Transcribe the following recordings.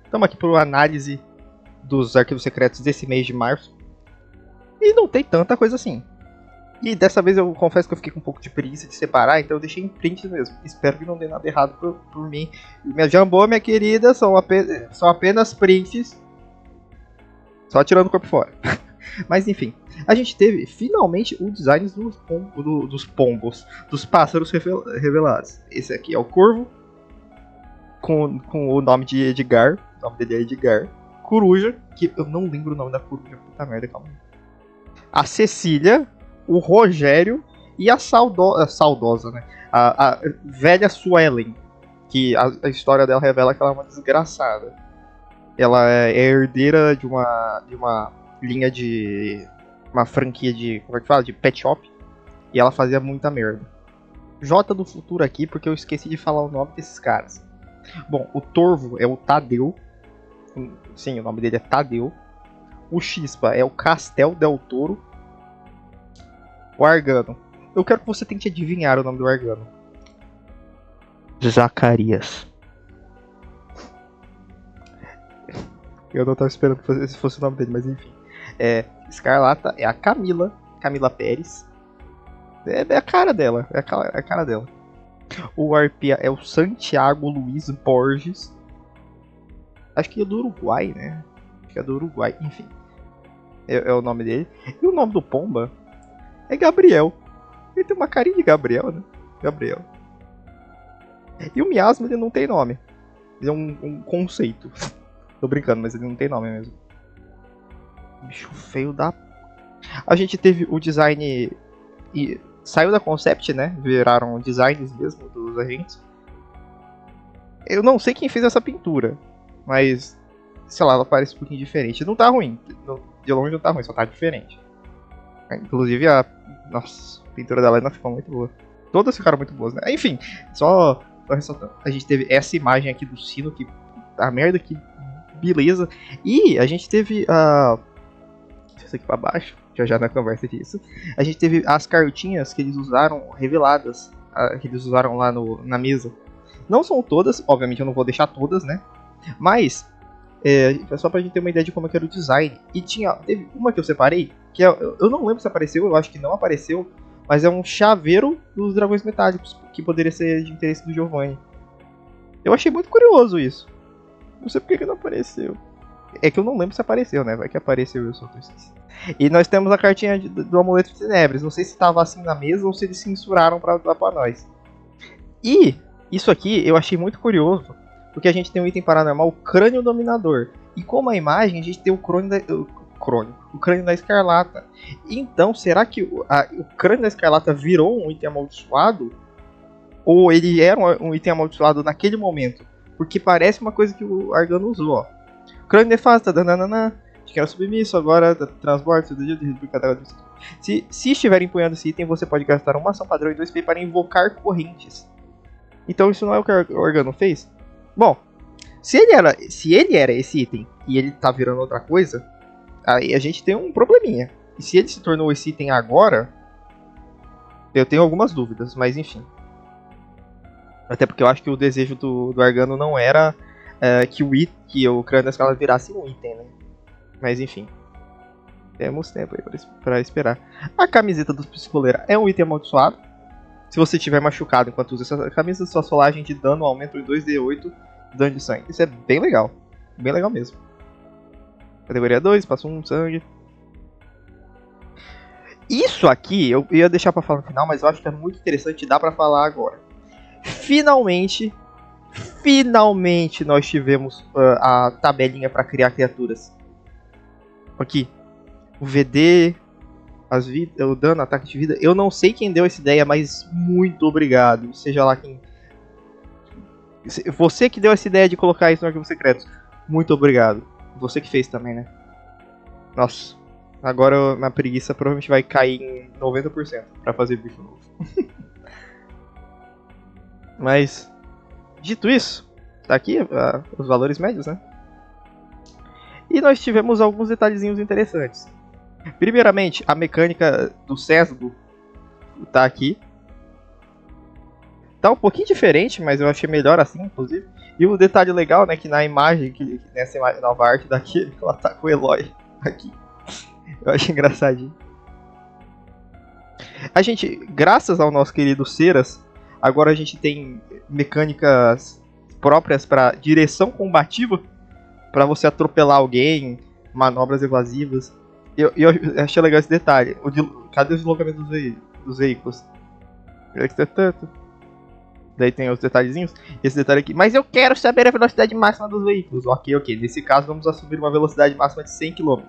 Estamos aqui para análise dos arquivos secretos desse mês de março. E não tem tanta coisa assim. E dessa vez eu confesso que eu fiquei com um pouco de preguiça de separar, então eu deixei em print mesmo. Espero que não dê nada errado por mim. Minha Jambô, minha querida, são apenas prints. Só tirando o corpo fora. Mas enfim, a gente teve finalmente o design dos pombos, dos pássaros revelados. Esse aqui é o corvo, com o nome de Edgar. O nome dele é Edgar. Coruja, que eu não lembro o nome da coruja, puta merda, calma aí. A Cecília, o Rogério e a saudosa, né? A velha Suelen, que a história dela revela que ela é uma desgraçada. Ela é herdeira de uma linha de... uma franquia de... como é que fala? De pet shop. E ela fazia muita merda. Jota do futuro aqui, porque eu esqueci de falar o nome desses caras. Bom, o Torvo é o Tadeu. Sim, o nome dele é Tadeu. O Chispa é o Castel Del Toro. O Argano. Eu quero que você tente adivinhar o nome do Argano. Zacarias. Eu não estava esperando que esse fosse o nome dele, mas enfim. Escarlata é a Camila Pérez. É a cara dela. É a cara dela. O Arpia é o Santiago Luiz Borges. Acho que é do Uruguai, né? Acho que é do Uruguai. Enfim. É o nome dele. E o nome do Pomba é Gabriel. Ele tem uma carinha de Gabriel, né? Gabriel. E o Miasma, ele não tem nome. Ele é um conceito. Tô brincando, mas ele não tem nome mesmo. Bicho feio da... A gente teve o design... E saiu da concept, né? Viraram designs mesmo dos agentes. Eu não sei quem fez essa pintura. Mas... sei lá, ela parece um pouquinho diferente. Não tá ruim. De longe não tá ruim, só tá diferente. Inclusive nossa, a pintura dela ainda ficou muito boa. Todas ficaram muito boas, né? Enfim, só ressaltando. A gente teve essa imagem aqui do sino, que... a merda, que beleza. E a gente teve deixa eu aqui pra baixo, já na conversa disso. A gente teve as cartinhas que eles usaram, reveladas, que eles usaram lá na mesa. Não são todas, obviamente eu não vou deixar todas, né? Mas, só pra gente ter uma ideia de como é que era o design. E teve uma que eu separei, que eu não lembro se apareceu, eu acho que não apareceu, mas é um chaveiro dos dragões metálicos, que poderia ser de interesse do Giovanni. Eu achei muito curioso isso. Não sei porque que não apareceu. É que eu não lembro se apareceu, né? Vai que apareceu e eu só tô esquecendo. E nós temos a cartinha do Amuleto de Tenebres. Não sei se estava assim na mesa ou se eles censuraram pra dar pra nós. E isso aqui eu achei muito curioso, porque a gente tem um item paranormal, o Crânio Dominador. E como a imagem, a gente tem o crânio da Escarlata. Então, será que o Crânio da Escarlata virou um item amaldiçoado? Ou ele era um item amaldiçoado naquele momento? Porque parece uma coisa que o Argano usou, ó. Crânio nefasta, dananana. Que era submisso, agora transbordo, se estiver empunhando esse item, você pode gastar uma ação padrão e 2P para invocar correntes. Então isso não é o que o Argano fez? Bom, se ele era esse item e ele tá virando outra coisa, aí a gente tem um probleminha. E se ele se tornou esse item agora, eu tenho algumas dúvidas, mas enfim. Até porque eu acho que o desejo do Argano não era que o Crânio da Escarlata virasse um item, né? Mas enfim. Temos tempo aí pra esperar. A camiseta do Psicoleira é um item amaldiçoado. Se você estiver machucado enquanto usa essa camisa, sua solagem de dano aumenta em 2d8 de dano de sangue. Isso é bem legal. Bem legal mesmo. Categoria 2, passo 1, sangue. Isso aqui eu ia deixar pra falar no final, mas eu acho que é muito interessante e dá pra falar agora. Finalmente nós tivemos a tabelinha pra criar criaturas. Aqui. O VD, o dano, ataque de vida. Eu não sei quem deu essa ideia, mas muito obrigado. Seja lá quem... Você que deu essa ideia de colocar isso no arquivo secreto. Muito obrigado. Você que fez também, né? Nossa. Agora minha preguiça provavelmente vai cair em 90% pra fazer bicho novo. Mas, dito isso, tá aqui os valores médios, né? E nós tivemos alguns detalhezinhos interessantes. Primeiramente, a mecânica do Sesgo tá aqui. Tá um pouquinho diferente, mas eu achei melhor assim, inclusive. E o detalhe legal, né, que na imagem, nessa nova arte daqui, ela tá com o Eloy aqui. Eu achei engraçadinho. A gente, graças ao nosso querido Ceras, agora a gente tem mecânicas próprias para direção combativa, para você atropelar alguém, manobras evasivas. Eu achei legal esse detalhe. Cadê o deslocamento dos veículos? Daí tem os detalhezinhos. Esse detalhe aqui. Mas eu quero saber a velocidade máxima dos veículos. Ok. Nesse caso, vamos assumir uma velocidade máxima de 100 km.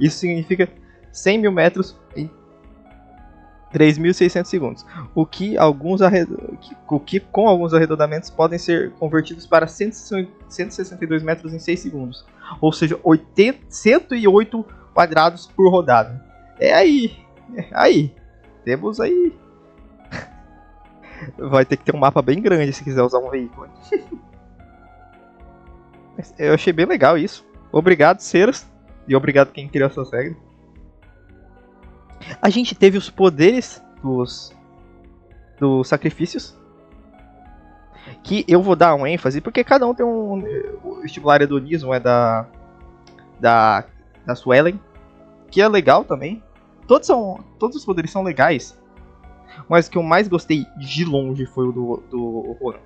Isso significa 100 mil metros em 3.600 segundos. O que com alguns arredondamentos podem ser convertidos para 162 metros em 6 segundos. Ou seja, 108 quadrados por rodada. Aí. Temos aí. Vai ter que ter um mapa bem grande se quiser usar um veículo. Eu achei bem legal isso. Obrigado, Ceras. E obrigado quem criou essas regras. A gente teve os poderes dos sacrifícios. Que eu vou dar um ênfase, porque cada um tem um. O estimular hedonismo é da Suellen, que é legal também. Todos os poderes são legais. Mas o que eu mais gostei de longe foi o do Ronan.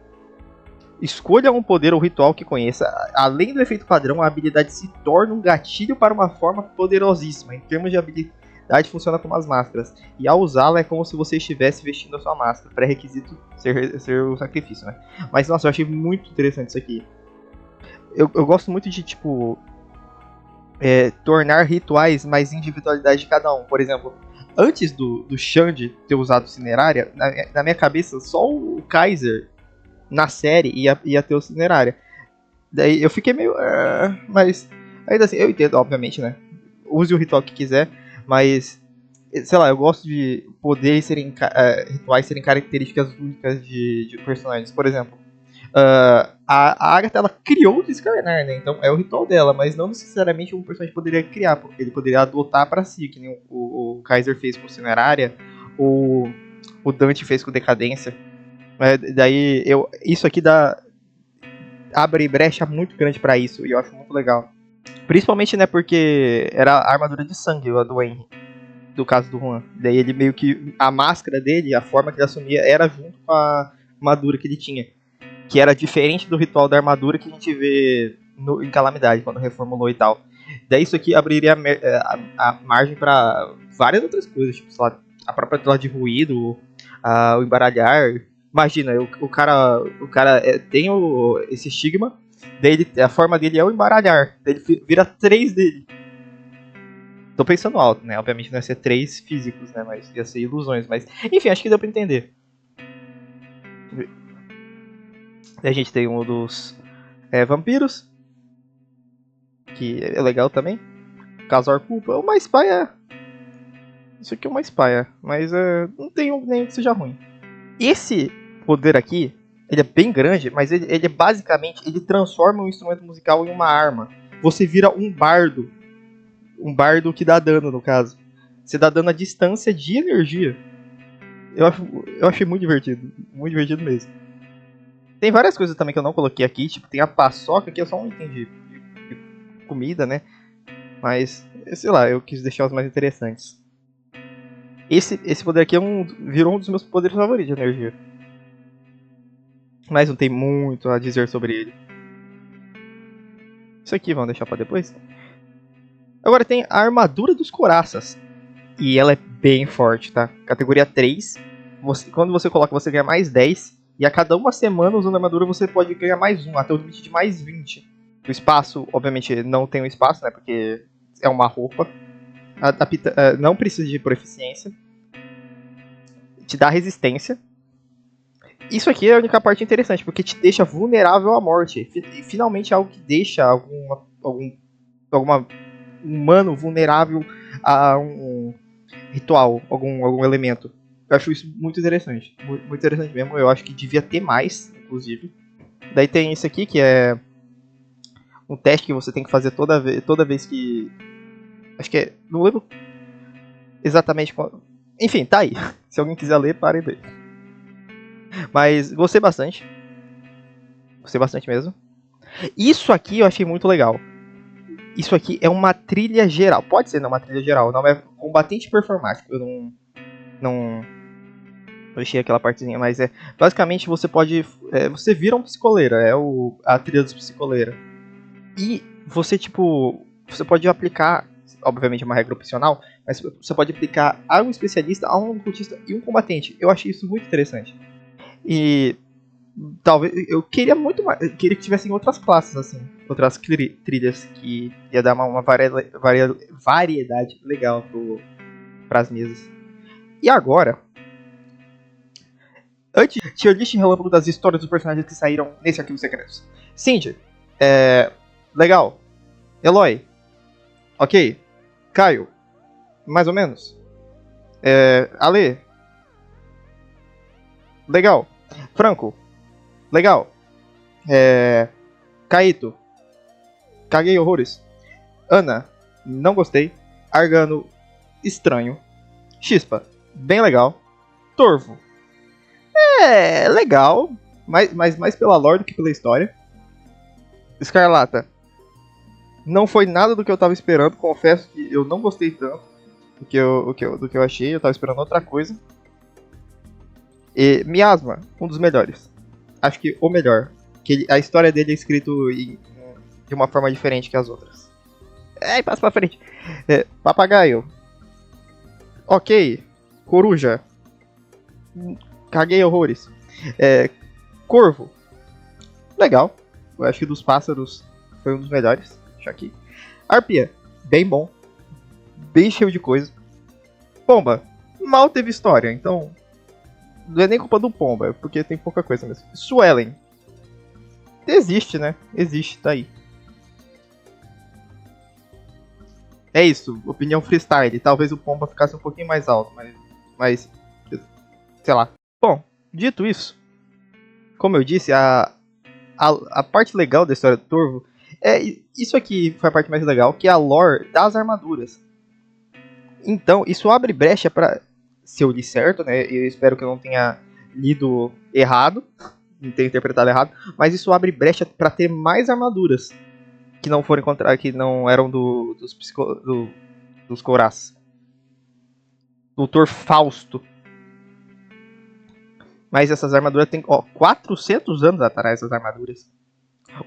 Escolha um poder ou ritual que conheça. Além do efeito padrão, a habilidade se torna um gatilho para uma forma poderosíssima. Em termos de habilidade, funciona como as máscaras. E ao usá-la é como se você estivesse vestindo a sua máscara. Pré-requisito ser o sacrifício, né? Mas nossa, eu achei muito interessante isso aqui. Eu gosto muito de, tipo, tornar rituais mais individualidade de cada um. Por exemplo, antes do Xande ter usado Cinerária, na minha cabeça, só o Kaiser na série ia ter o Cinerária. Daí eu fiquei meio. Mas ainda assim, eu entendo, obviamente, né? Use o ritual que quiser, mas. Sei lá, eu gosto de poderes serem. Rituais serem características únicas de personagens. Por exemplo, a Agatha, ela criou o Descarnar, né? Então é o ritual dela, mas não necessariamente um personagem poderia criar, porque ele poderia adotar pra si, que nem o Kaiser fez com Cinerária, o Dante fez com Decadência. Daí isso aqui abre brecha muito grande pra isso, e eu acho muito legal. Principalmente, né, porque era a armadura de sangue, a do Henry, do caso do Juan. Daí ele meio que, a máscara dele, a forma que ele assumia, era junto com a armadura que ele tinha. Que era diferente do ritual da armadura que a gente vê em Calamidade, quando reformulou e tal. Daí isso aqui abriria a margem pra várias outras coisas, tipo, sei lá, a própria tela de ruído, o embaralhar. Imagina, o cara tem esse estigma, daí a forma dele é o embaralhar, daí ele vira 3 dele. Tô pensando alto, né? Obviamente não ia ser 3 físicos, né? Mas ia ser ilusões. Mas, enfim, acho que deu pra entender. Daí a gente tem um dos vampiros, que é legal também. Casor Culpa, uma espia. Isso aqui é uma espia, mas não tem nem que seja ruim. Esse poder aqui, ele é bem grande, mas ele é basicamente, ele transforma um instrumento musical em uma arma. Você vira um bardo. Um bardo que dá dano, no caso. Você dá dano à distância de energia. Eu achei muito divertido mesmo. Tem várias coisas também que eu não coloquei aqui, tipo, tem a paçoca, que é só um item de comida, né? Mas, sei lá, eu quis deixar os mais interessantes. Esse poder aqui virou um dos meus poderes favoritos de energia. Mas não tem muito a dizer sobre ele. Isso aqui vamos deixar pra depois. Agora tem a armadura dos coraças. E ela é bem forte, tá? Categoria 3. Quando você coloca, você ganha mais 10. E a cada uma semana usando a armadura você pode ganhar mais 1, até o limite de mais 20. O espaço, obviamente, não tem um espaço, né? Porque é uma roupa. Não precisa de proficiência. Te dá resistência. Isso aqui é a única parte interessante, porque te deixa vulnerável à morte. E finalmente é algo que deixa algum humano vulnerável a um ritual, algum elemento. Eu acho isso muito interessante. Muito interessante mesmo. Eu acho que devia ter mais, inclusive. Daí tem isso aqui, que é um teste que você tem que fazer toda vez que... Acho que é... Não lembro exatamente qual... Enfim, tá aí. Se alguém quiser ler, parem daí. Mas gostei bastante. Gostei bastante mesmo. Isso aqui eu achei muito legal. Isso aqui é uma trilha geral. Pode ser não uma trilha geral. O nome é Combatente Performático. Eu não achei aquela partezinha, mas é. Basicamente você pode. Você vira um psicoleira. É a trilha dos psicoleira. E você, tipo. Você pode aplicar. Obviamente é uma regra opcional. Mas você pode aplicar a um especialista, a um cultista e um combatente. Eu achei isso muito interessante. E talvez eu queria muito mais, eu queria que tivessem outras classes assim, outras trilhas que ia dar uma variedade legal para as mesas. E agora, antes tier list relâmpago das histórias dos personagens que saíram nesse arquivo secreto. Cindy, legal. Eloy, ok. Caio, mais ou menos. Ale, legal. Franco, legal. Kaito, caguei horrores. Ana, não gostei. Argano, estranho. Chispa, bem legal. Torvo, legal, mas mais pela lore do que pela história. Escarlata, não foi nada do que eu tava esperando. Confesso que eu não gostei tanto do que eu achei. Eu tava esperando outra coisa. E Miasma, um dos melhores. Acho que o melhor. Que a história dele é escrita de uma forma diferente que as outras. Passa pra frente. Papagaio. Ok. Coruja. Caguei horrores. Corvo. Legal. Eu acho que dos pássaros foi um dos melhores. Deixa aqui. Arpia. Bem bom. Bem cheio de coisa. Pomba. Mal teve história, então não é nem culpa do Pomba, é porque tem pouca coisa mesmo. Suelen. Existe, né? Existe, tá aí. É isso, opinião freestyle. Talvez o Pomba ficasse um pouquinho mais alto, mas sei lá. Bom, dito isso, como eu disse, a parte legal da história do Torvo é isso aqui foi a parte mais legal, que é a lore das armaduras. Então, isso abre brecha pra, se eu li certo, né? Eu espero que eu não tenha lido errado, não tenha interpretado errado, mas isso abre brecha pra ter mais armaduras que não foram encontradas, que não eram dos Coraz. Doutor Fausto. Mas essas armaduras têm 400 anos atrás, essas armaduras.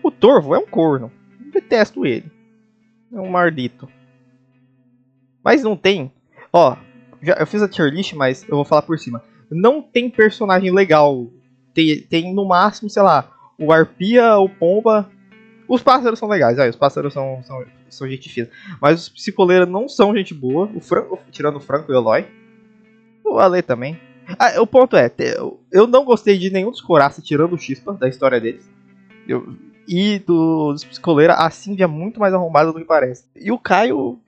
O Torvo é um corno. Detesto ele. É um mardito. Mas não tem. Eu fiz a tier list, mas eu vou falar por cima. Não tem personagem legal. Tem no máximo, sei lá, o Arpia, o Pomba. Os pássaros são legais, os pássaros são gente fina. Mas os psicoleiros não são gente boa. Tirando o Franco e o Eloy. O Ale também. O ponto é, eu não gostei de nenhum dos Coraça, tirando o Chispa, da história deles. E dos psicoleiros, a Cindy é muito mais arrombada do que parece. E o Caio...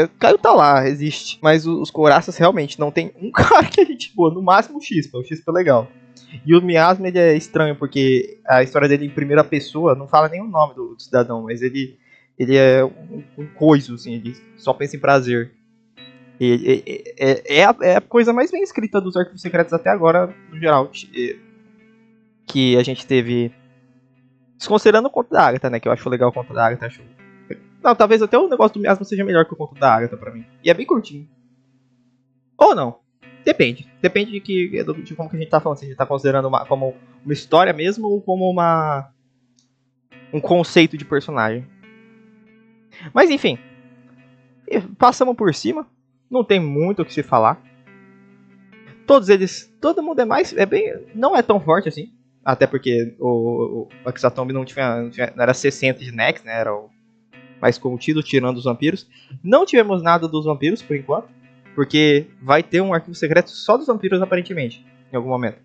o Caio tá lá, existe. Mas os Coraças realmente não tem um cara que é gente boa. No máximo o Chispa é legal. E o Miasma, ele é estranho, porque a história dele em primeira pessoa não fala nem o nome do cidadão, mas ele é um coiso, assim, ele só pensa em prazer. É a coisa mais bem escrita dos arquivos secretos até agora, no geral, que a gente teve. Desconsiderando o conto da Agatha, né? Que eu acho legal o conto da Agatha. Não, talvez até o negócio do Miasma seja melhor que o conto da Agatha pra mim. E é bem curtinho. Ou não. Depende. Depende de como que a gente tá falando. Se a gente tá considerando como uma história mesmo ou como um conceito de personagem. Mas enfim. Passamos por cima. Não tem muito o que se falar. Todos eles. Todo mundo é mais. Não é tão forte assim. Até porque o Exatomb não era 60 de Nex, né? Era o mais contido, tirando os vampiros. Não tivemos nada dos vampiros por enquanto. Porque vai ter um arquivo secreto só dos vampiros, aparentemente. Em algum momento.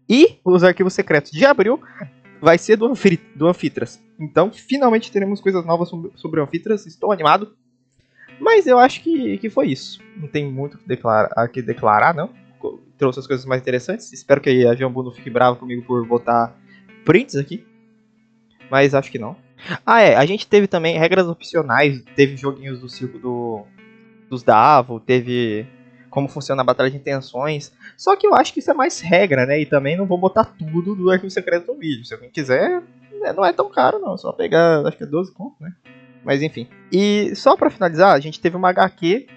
E os arquivos secretos de abril vai ser do Anfitras. Então, finalmente teremos coisas novas sobre o Anfitras. Estou animado. Mas eu acho que foi isso. Não tem muito a que declarar, não. Trouxe as coisas mais interessantes. Espero que a Jambu não fique brava comigo por botar prints aqui. Mas acho que não. A gente teve também regras opcionais. Teve joguinhos do circo dos Davo. Teve como funciona a batalha de intenções. Só que eu acho que isso é mais regra, né? E também não vou botar tudo do arquivo secreto no vídeo. Se alguém quiser, não é tão caro não, só pegar, acho que é 12 conto, né? Mas enfim. E só pra finalizar, a gente teve uma HQ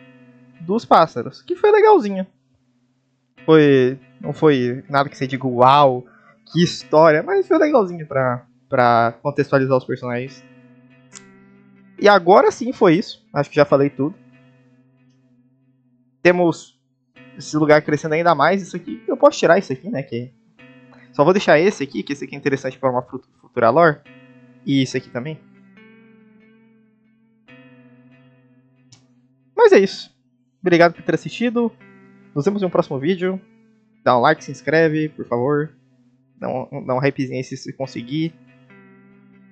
dos pássaros, que foi legalzinha. Não foi nada que você diga uau, que história, mas foi legalzinho pra contextualizar os personagens. E agora sim foi isso, acho que já falei tudo. Temos esse lugar crescendo ainda mais, isso aqui, eu posso tirar isso aqui, né, que só vou deixar esse aqui, que esse aqui é interessante para uma futura lore, e isso aqui também. Mas é isso, obrigado por ter assistido, nos vemos em um próximo vídeo, dá um like, se inscreve, por favor, dá um hypezinho aí se conseguir.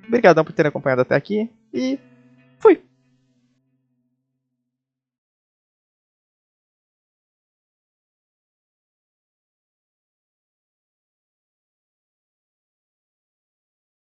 Obrigadão por ter acompanhado até aqui, e fui!